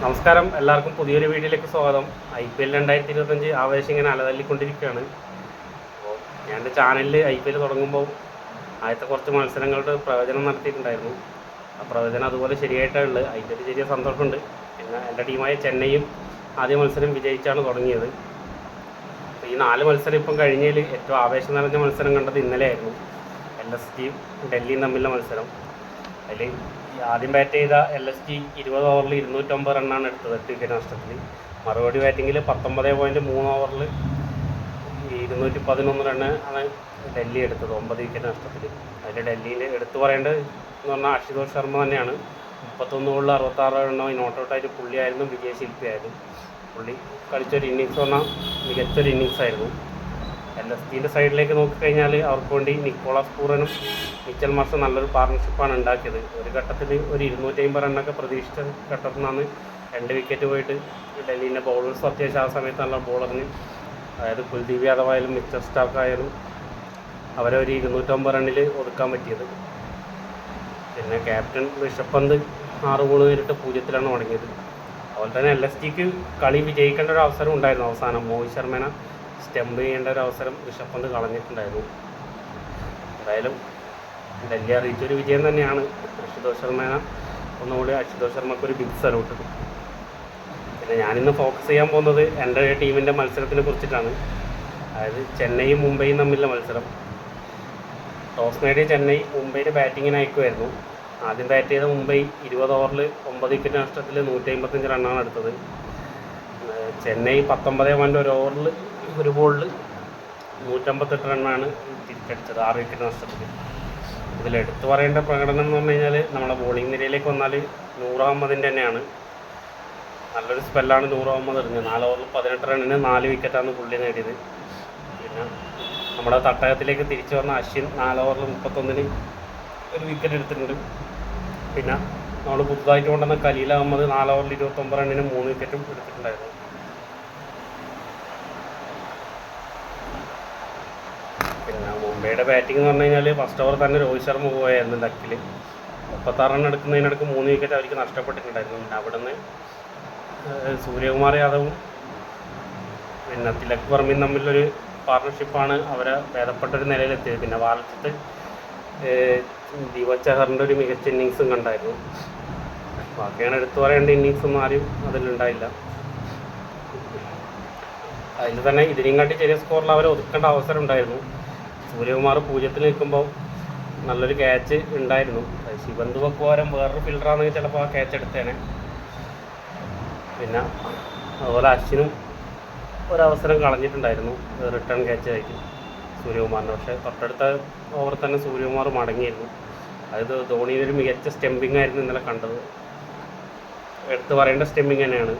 നമസ്കാരം, എല്ലാവർക്കും പുതിയൊരു വീഡിയോയിലേക്ക് സ്വാഗതം. IPL 2025 ആവേശം ഇങ്ങനെ അലതല്ലിക്കൊണ്ടിരിക്കുകയാണ്. അപ്പോൾ ഞാൻ എൻ്റെ ചാനലിൽ IPL തുടങ്ങുമ്പോൾ ആദ്യത്തെ കുറച്ച് മത്സരങ്ങളുടെ പ്രവചനം നടത്തിയിട്ടുണ്ടായിരുന്നു. ആ പ്രവചനം അതുപോലെ ശരിയായിട്ടുള്ളത്. അതിൻ്റെ ചെറിയ സന്തോഷമുണ്ട്. പിന്നെ എൻ്റെ ടീമായ ചെന്നൈയും ആദ്യ മത്സരം വിജയിച്ചാണ് തുടങ്ങിയത്. അപ്പോൾ ഈ 4 മത്സരം ഇപ്പം കഴിഞ്ഞതിൽ ഏറ്റവും ആവേശം നിറഞ്ഞ മത്സരം കണ്ടത് ഇന്നലെയായിരുന്നു. LSG ഡൽഹിയും തമ്മിലുള്ള മത്സരം. അതിൽ ആദ്യം ബാറ്റ് ചെയ്ത LSG 20 ഓവറിൽ 209 റണ്ണാണ് എടുത്തത്, 8 വിക്കറ്റ് നഷ്ടത്തിൽ. മറുപടി ബാറ്റിങ്ങിൽ 19.3 ഓവറിൽ 211 റണ്ണ് ആണ് ഡൽഹി എടുത്തത്, 9 വിക്കറ്റ് നഷ്ടത്തിൽ. അതിൽ ഡൽഹിയിൽ എടുത്തു പറയേണ്ടത് എന്ന് പറഞ്ഞാൽ അശുതോഷ് ശർമ്മ തന്നെയാണ്. 31 ബോളിൽ 66 റണ്ണോ നോട്ട് ഔട്ടായിട്ട് പുള്ളിയായിരുന്നു വിജയശില്പിയായിരുന്നു. പുള്ളി കളിച്ചൊരു ഇന്നിങ്സ് പറഞ്ഞാൽ മികച്ചൊരു ഇന്നിങ്സ് ആയിരുന്നു. LSGൻ്റെ സൈഡിലേക്ക് നോക്കിക്കഴിഞ്ഞാൽ അവർക്ക് വേണ്ടി നിക്കോളാസ് പൂറനും മിച്ചൽ മാർഷും നല്ലൊരു പാർട്ണർഷിപ്പാണ് ഉണ്ടാക്കിയത്. ഒരു ഘട്ടത്തിൽ ഒരു 250 റണ്ണൊക്കെ പ്രതീക്ഷിച്ച ഘട്ടത്തിൽ നിന്നാണ് 2 വിക്കറ്റ് പോയിട്ട് ഡൽഹിൻ്റെ ബൗളേഴ്സ് അത്യാവശ്യം ആ സമയത്ത് നല്ല ബോളറിന്, അതായത് കുൽദീപ് യാദവ് ആയാലും മിച്ചൽ സ്റ്റാർക്ക് ആയാലും അവരെ ഒരു 250 റണ്ണിൽ ഒതുക്കാൻ പറ്റിയത്. പിന്നെ ക്യാപ്റ്റൻ ഋഷഭ് പന്ത് 6 ബോൾ നേരിട്ട് 0-ലാണ് മടങ്ങിയത്. അതുപോലെ തന്നെ LSGക്ക് കളി വിജയിക്കേണ്ട ഒരു അവസരം ഉണ്ടായിരുന്നു. അവസാനം മോഹിത് ശർമ്മേനെ സ്റ്റംപ് ചെയ്യേണ്ട ഒരു അവസരം ഋഷഭ് പന്ത് കളഞ്ഞിട്ടുണ്ടായിരുന്നു. എന്തായാലും ഡൽഹി അറിയിച്ചൊരു വിജയം തന്നെയാണ്. അശുതോഷ് ശർമ്മേനെ ഒന്നുകൂടി അശുതോഷ് ശർമ്മക്ക് ഒരു ബിഗ് സല്യൂട്ട്. പിന്നെ ഞാനിന്ന് ഫോക്കസ് ചെയ്യാൻ പോകുന്നത് എൻ്റെ ടീമിൻ്റെ മത്സരത്തിനെ കുറിച്ചിട്ടാണ്. അതായത് ചെന്നൈയും മുംബൈയും തമ്മിലുള്ള മത്സരം. ടോസ് നേടിയ ചെന്നൈ മുംബൈയുടെ ബാറ്റിങ്ങിന് അയക്കുമായിരുന്നു. ആദ്യം ബാറ്റ് ചെയ്ത മുംബൈ 20 ഓവറിൽ 9 വിക്കറ്റ് നഷ്ടത്തിൽ 155 റണ്ണാണ് എടുത്തത്. ചെന്നൈ 19.1 ഓവറിൽ ഒരു ബോളിൽ 158 റണ്ണാണ് തിരിച്ചടിച്ചത്, 6 വിക്കറ്റ് നഷ്ടത്തിൽ. ഇതിൽ എടുത്തു പറയേണ്ട പ്രകടനം എന്ന് പറഞ്ഞു കഴിഞ്ഞാൽ നമ്മുടെ ബോളിംഗ് നിരയിലേക്ക് വന്നാൽ നൂർ അഹമ്മദിൻ്റെ തന്നെയാണ്. നല്ലൊരു സ്പെല്ലാണ് നൂർ അഹമ്മദ് എറിഞ്ഞത്. 4 ഓവറിൽ 18 റണ്ണിന് 4 വിക്കറ്റാണ് പുള്ളി നേടിയത്. പിന്നെ നമ്മുടെ തട്ടകത്തിലേക്ക് തിരിച്ചു വന്ന അശ്വിൻ 4 ഓവറിൽ 31-ന് ഒരു വിക്കറ്റ് എടുത്തിട്ടുണ്ട്. പിന്നെ നമ്മൾ പുതുതായിട്ട് കൊണ്ടുവന്ന ഖലീൽ അഹമ്മദ് 4 ഓവറിൽ 29 റണ്ണിന് 3 വിക്കറ്റും എടുത്തിട്ടുണ്ടായിരുന്നു. പിന്നെ മുംബൈയുടെ ബാറ്റിംഗ് എന്ന് പറഞ്ഞു കഴിഞ്ഞാൽ ഫസ്റ്റ് ഓവർ തന്നെ രോഹിത് ശർമ്മ പോയായിരുന്നു ഡക്കിൽ. 36 റൺ എടുക്കുന്നതിനിടയ്ക്ക് 3 വിക്കറ്റ് അവർക്ക് നഷ്ടപ്പെട്ടിട്ടുണ്ടായിരുന്നു. പിന്നെ അവിടെ നിന്ന് സൂര്യകുമാർ യാദവും പിന്നെ തിലക് വർമ്മയും തമ്മിലൊരു പാർട്ണർഷിപ്പാണ് അവരെ ഭേദപ്പെട്ടൊരു നിലയിലെത്തിയത്. പിന്നെ വാലത്ത് ദീപക് ചഹറിൻ്റെ ഒരു മികച്ച ഇന്നിങ്സും കണ്ടായിരുന്നു. ബാക്കിയാണ് എടുത്തു പറയേണ്ട ഇന്നിങ്സൊന്നും ആരും അതിലുണ്ടായില്ല. അതിൽ തന്നെ ഇതിനെയും കാട്ടി ചെറിയ സ്കോറിൽ അവരെ ഒതുക്കേണ്ട അവസരം ഉണ്ടായിരുന്നു. സൂര്യകുമാർ 0-ൽ നിൽക്കുമ്പോൾ നല്ലൊരു ക്യാച്ച് ഉണ്ടായിരുന്നു. ശിവന്തു പക്വാരം വേറൊരു ഫീൽഡറാണെങ്കിൽ ചിലപ്പോൾ ആ ക്യാച്ച് എടുത്തേനെ. പിന്നെ അതുപോലെ അശ്വിനും ഒരവസരം കളഞ്ഞിട്ടുണ്ടായിരുന്നു റിട്ടേൺ ക്യാച്ച് ആയിട്ട് സൂര്യകുമാറിന്. പക്ഷേ തൊട്ടടുത്ത ഓവർ തന്നെ സൂര്യകുമാർ മടങ്ങിയിരുന്നു. അതായത് ധോണിയുടെ ഒരു മികച്ച സ്റ്റെമ്പിംഗ് ആയിരുന്നു ഇന്നലെ കണ്ടത്. എടുത്ത് പറയേണ്ട സ്റ്റെമ്പിങ് തന്നെയാണ്.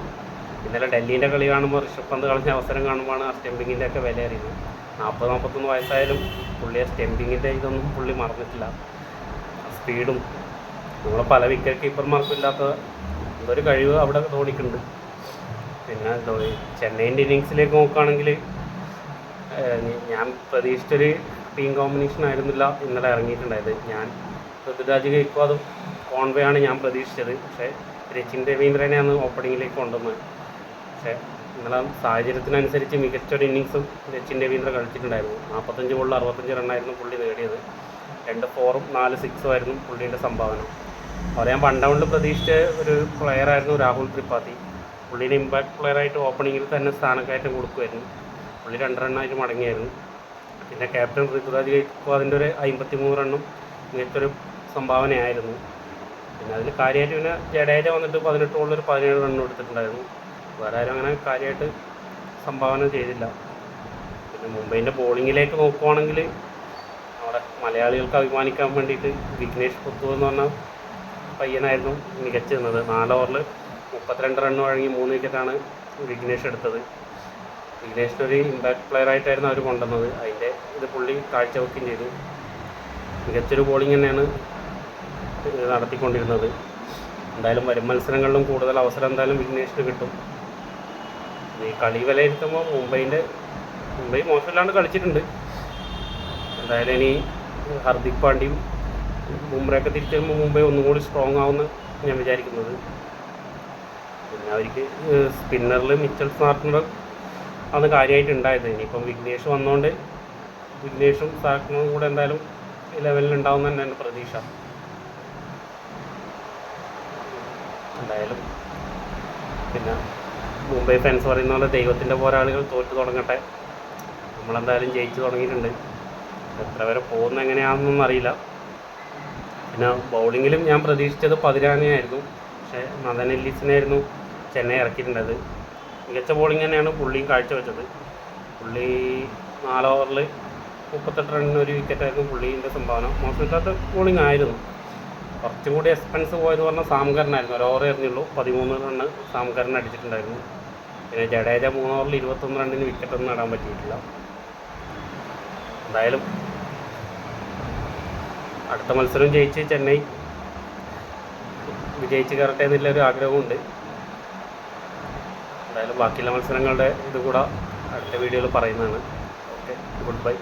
ഇന്നലെ ഡൽഹീൻ്റെ കളി കാണുമ്പോൾ ഋഷഭ് പന്ത് കളിച്ച അവസരം കാണുമ്പോഴാണ് ആ സ്റ്റെമ്പിങ്ങിൻ്റെ ഒക്കെ വില അറിയുന്നത്. 40-41 വയസ്സായാലും പുള്ളിയെ സ്റ്റെമ്പിങ്ങിൻ്റെ ഇതൊന്നും പുള്ളി മറന്നിട്ടില്ല. സ്പീഡും നമ്മളെ പല വിക്കറ്റ് കീപ്പർമാർക്കും ഇല്ലാത്ത എന്തൊരു കഴിവ് അവിടെ ധോണിക്കുണ്ട്. പിന്നെ ചെന്നൈൻ്റെ ഇന്നിങ്സിലേക്ക് നോക്കുകയാണെങ്കിൽ ഞാൻ പ്രതീക്ഷിച്ചൊരു ടീം കോമ്പിനേഷൻ ആയിരുന്നില്ല ഇന്നലെ ഇറങ്ങിയിട്ടുണ്ടായത്. ഞാൻ പൃഥ്വിരാജ് ഗെയ്ക്വാദും കോൺവേ ആണ് ഞാൻ പ്രതീക്ഷിച്ചത്. പക്ഷേ രച്ചിൻ രവീന്ദ്രനെയാണ് ഓപ്പണിങ്ങിലേക്ക് കൊണ്ടുവന്നത്. പക്ഷേ ഇന്നലെ സാഹചര്യത്തിനനുസരിച്ച് മികച്ചൊരു ഇന്നിങ്സും രച്ചിൻ രവീന്ദ്ര കളിച്ചിട്ടുണ്ടായിരുന്നു. 45 ബോളിൽ 65 റണ്ണായിരുന്നു പുള്ളി നേടിയത്. 2 4-ഉം 4 6-ഉം ആയിരുന്നു പുള്ളിയുടെ സംഭാവന. അവിടെ ഞാൻ പണ്ടൗണ്ടിൽ പ്രതീക്ഷിച്ച ഒരു പ്ലെയറായിരുന്നു രാഹുൽ ത്രിപാഠി. പുള്ളീനെ ഇമ്പാക്ട് പ്ലെയറായിട്ട് ഓപ്പണിങ്ങിൽ തന്നെ സ്ഥാനക്കയറ്റം കൊടുക്കുമായിരുന്നു. പുള്ളി 2 റണ്ണായിട്ട് മടങ്ങിയായിരുന്നു. പിന്നെ ക്യാപ്റ്റൻ ഋതുരാജ് ഗെയ്ക്വാദിൻ്റെ ഒരു 53 റണ്ണും മികച്ചൊരു സംഭാവനയായിരുന്നു. പിന്നെ അതിൽ കാര്യമായിട്ട് പിന്നെ ജഡേജ വന്നിട്ട് 18 ബോളിൽ 17 റണ്ണും എടുത്തിട്ടുണ്ടായിരുന്നു. വേറെ ആരും അങ്ങനെ കാര്യമായിട്ട് സംഭാവന ചെയ്തില്ല. പിന്നെ മുംബൈൻ്റെ ബോളിങ്ങിലേക്ക് നോക്കുവാണെങ്കിൽ അവിടെ മലയാളികൾക്ക് അഭിമാനിക്കാൻ വേണ്ടിയിട്ട് വിഘ്നേഷ് പുത്തു എന്ന് പറഞ്ഞ പയ്യനായിരുന്നു മികച്ചു നിന്നത്. 4 ഓവറിൽ 32 റണ്ണ് വഴങ്ങി 3 വിക്കറ്റാണ് വിഘ്നേഷ് എടുത്തത്. വിഘ്നേഷിനൊരു ഇമ്പാക്ട് പ്ലെയറായിട്ടായിരുന്നു അവർ കൊണ്ടുവന്നത്. അതിൻ്റെ ഇത് പുള്ളി കാഴ്ചവെക്കുകയും ചെയ്തു. മികച്ചൊരു ബോളിംഗ് തന്നെയാണ് നടത്തിക്കൊണ്ടിരുന്നത്. എന്തായാലും വരും മത്സരങ്ങളിലും കൂടുതൽ അവസരം എന്തായാലും വിഘ്നേഷിന് കിട്ടും. ഈ കളി വിലയിരുത്തുമ്പോൾ മുംബൈ മോശമില്ലാണ്ട് കളിച്ചിട്ടുണ്ട്. എന്തായാലും ഇനി ഹർദിക് പാണ്ഡ്യയും ബുംറയൊക്കെ തിരിച്ചു വരുമ്പോൾ മുംബൈ ഒന്നും കൂടി സ്ട്രോങ് ആവുമെന്ന് ഞാൻ വിചാരിക്കുന്നത്. പിന്നെ പിന്നെ അവർക്ക് സ്പിന്നറിൽ മിച്ചൽ സ്റ്റാർക്കിനോട് ആണ് കാര്യമായിട്ട് ഉണ്ടായത്. ഇനിയിപ്പം വിഘ്നേഷ് വന്നുകൊണ്ട് വിഘ്നേഷും സ്റ്റാർക്കിനും കൂടെ എന്തായാലും ലെവലിൽ ഉണ്ടാവും തന്നെയാണ് പ്രതീക്ഷ. എന്തായാലും പിന്നെ മുംബൈ ഫാൻസ് പറയുന്ന പോലെ ദൈവത്തിൻ്റെ പോരാളികൾ തോറ്റു തുടങ്ങട്ടെ. നമ്മളെന്തായാലും ജയിച്ചു തുടങ്ങിയിട്ടുണ്ട്. എത്ര വരെ പോകുന്ന എങ്ങനെയാണെന്നൊന്നും അറിയില്ല. പിന്നെ ബൗളിങ്ങിലും ഞാൻ പ്രതീക്ഷിച്ചത് പതിരാനെയായിരുന്നു. പക്ഷേ മദൻ എല്ലീസിനായിരുന്നു ചെന്നൈ ഇറക്കിയിട്ടുണ്ടത്. മികച്ച ബോളിംഗ് തന്നെയാണ് പുള്ളിയും കാഴ്ചവെച്ചത്. പുള്ളി 4 ഓവറിൽ 38 റണ്ണിന് 1 വിക്കറ്റായിരുന്നു പുള്ളീൻ്റെ സംഭാവന. മോശമില്ലാത്ത ബോളിംഗ് ആയിരുന്നു. കുറച്ചും കൂടി എക്സ്പെൻസ് പോയത് പറഞ്ഞാൽ സാംകറിനായിരുന്നു. 1 ഓവർ എറിഞ്ഞുള്ളൂ, 13 റണ്ണ് സാംകറിന് അടിച്ചിട്ടുണ്ടായിരുന്നു. പിന്നെ ജഡേജ 3 ഓവറിൽ 21 റണ്ണിന് വിക്കറ്റൊന്നും നേടാൻ പറ്റിയിട്ടില്ല. എന്തായാലും അടുത്ത മത്സരം ജയിച്ച് ചെന്നൈ വിജയിച്ച് കയറട്ടെ എന്നുള്ളൊരു ആഗ്രഹമുണ്ട്. എന്തായാലും ബാക്കിയുള്ള മത്സരങ്ങളുടെ ഇത് കൂടെ അടുത്ത വീഡിയോയിൽ പറയുന്നതാണ്. Okay, good bye.